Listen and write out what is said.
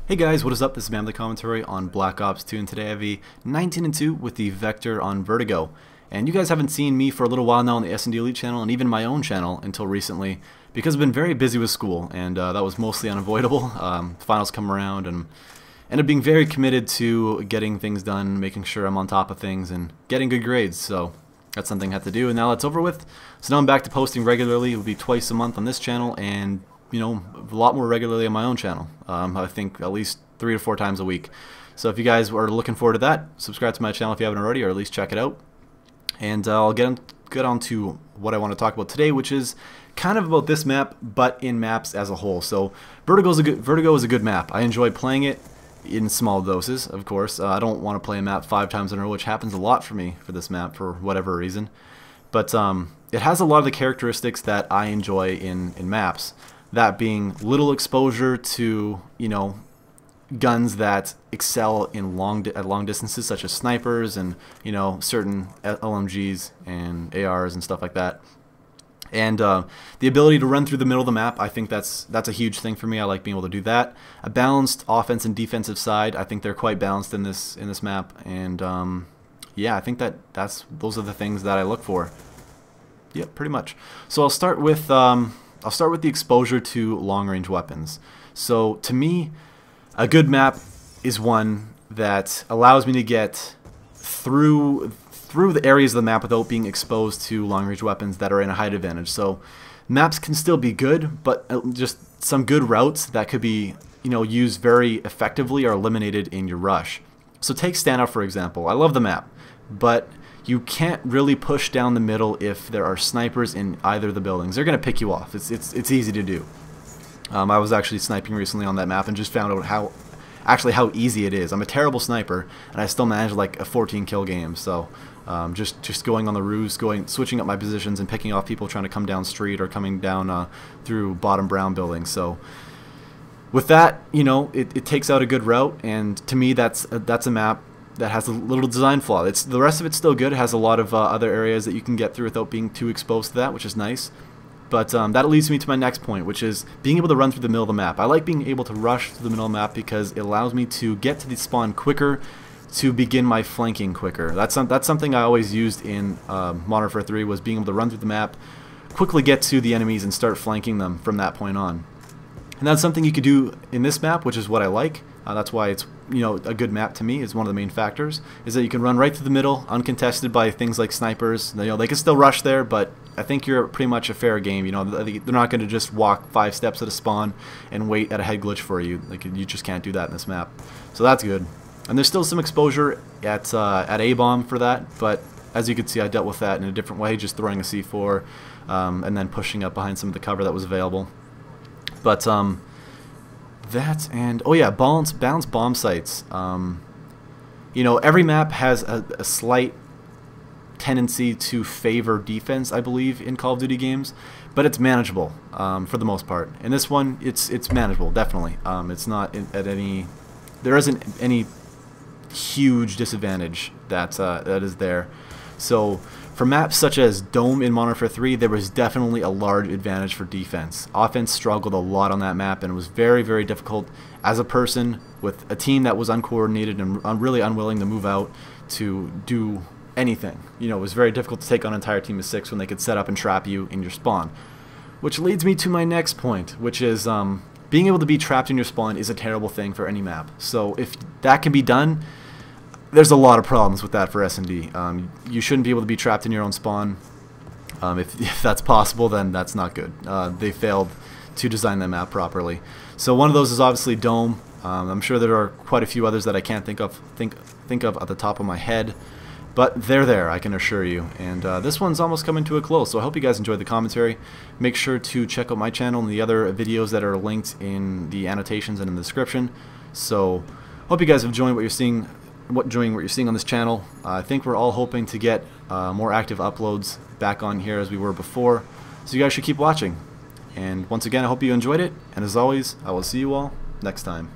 Hey guys, what is up? This is MannyF5 commentary on Black Ops 2, and today I have a 19-2 with the Vector on Vertigo. And you guys haven't seen me for a little while now on the SnDElite channel, and even my own channel until recently, because I've been very busy with school, and that was mostly unavoidable. Finals come around, and ended up being very committed to getting things done, making sure I'm on top of things, and getting good grades. So that's something I had to do, and now that's over with. So now I'm back to posting regularly. It will be twice a month on this channel, and a lot more regularly on my own channel. I think at least 3 to 4 times a week. So if you guys are looking forward to that, subscribe to my channel if you haven't already, or at least check it out. And I'll get on to what I want to talk about today, which is kind of about this map, but in maps as a whole. So Vertigo is a good map. I enjoy playing it in small doses, of course. I don't want to play a map 5 times in a row, which happens a lot for me for this map for whatever reason. But it has a lot of the characteristics that I enjoy in maps. That being little exposure to, guns that excel in at long distances, such as snipers and, certain LMGs and ARs and stuff like that. And the ability to run through the middle of the map, I think that's a huge thing for me. I like being able to do that. A balanced offense and defensive side, I think they're quite balanced in this map. And yeah, I think those are the things that I look for. Yep, pretty much. So I'll start with the exposure to long-range weapons. So to me, a good map is one that allows me to get through the areas of the map without being exposed to long-range weapons that are in a height advantage. So maps can still be good, but just some good routes that could be used very effectively are eliminated in your rush. So take Standout for example. I love the map, but you can't really push down the middle if there are snipers in either of the buildings. They're going to pick you off. It's easy to do. I was actually sniping recently on that map and just found out how easy it is. I'm a terrible sniper, and I still managed like a 14 kill game. So just going on the ruse, switching up my positions and picking off people trying to come down street or coming down through bottom brown buildings. So with that, it takes out a good route, and to me that's a map that has a little design flaw. The rest of it's still good. It has a lot of other areas that you can get through without being too exposed to that, which is nice. But that leads me to my next point, which is being able to run through the middle of the map. I like being able to rush through the middle of the map because it allows me to get to the spawn quicker, to begin my flanking quicker. That's something I always used in Modern Warfare 3, was being able to run through the map, quickly get to the enemies, and start flanking them from that point on. And that's something you could do in this map, which is what I like. That's why it's a good map to me. Is one of the main factors, is that you can run right through the middle, uncontested by things like snipers. They can still rush there, but I think you're pretty much a fair game. They're not going to just walk 5 steps at a spawn and wait at a head glitch for you. You just can't do that in this map. So that's good. And there's still some exposure at A-bomb for that, but as you can see, I dealt with that in a different way, just throwing a C4 and then pushing up behind some of the cover that was available. But that, and oh yeah, balanced bomb sites. Every map has a slight tendency to favor defense, I believe, in Call of Duty games, but it's manageable for the most part. In this one, it's manageable, definitely. It's not there isn't any huge disadvantage that is there. So for maps such as Dome in Modern Warfare 3, there was definitely a large advantage for defense. Offense struggled a lot on that map, and it was very, very difficult as a person with a team that was uncoordinated and really unwilling to move out to do anything. It was very difficult to take on an entire team of 6 when they could set up and trap you in your spawn. Which leads me to my next point, which is being able to be trapped in your spawn is a terrible thing for any map. So if that can be done, there's a lot of problems with that for SnD. You shouldn't be able to be trapped in your own spawn. If that's possible, then that's not good. They failed to design that map properly. So one of those is obviously Dome. I'm sure there are quite a few others that I can't think of at the top of my head, but they're there, I can assure you. And this one's almost coming to a close, so I hope you guys enjoyed the commentary. Make sure to check out my channel and the other videos that are linked in the annotations and in the description. So hope you guys have enjoyed what you're seeing. Enjoying what you're seeing on this channel. I think we're all hoping to get more active uploads back on here as we were before, so you guys should keep watching. And once again, I hope you enjoyed it, and as always, I will see you all next time.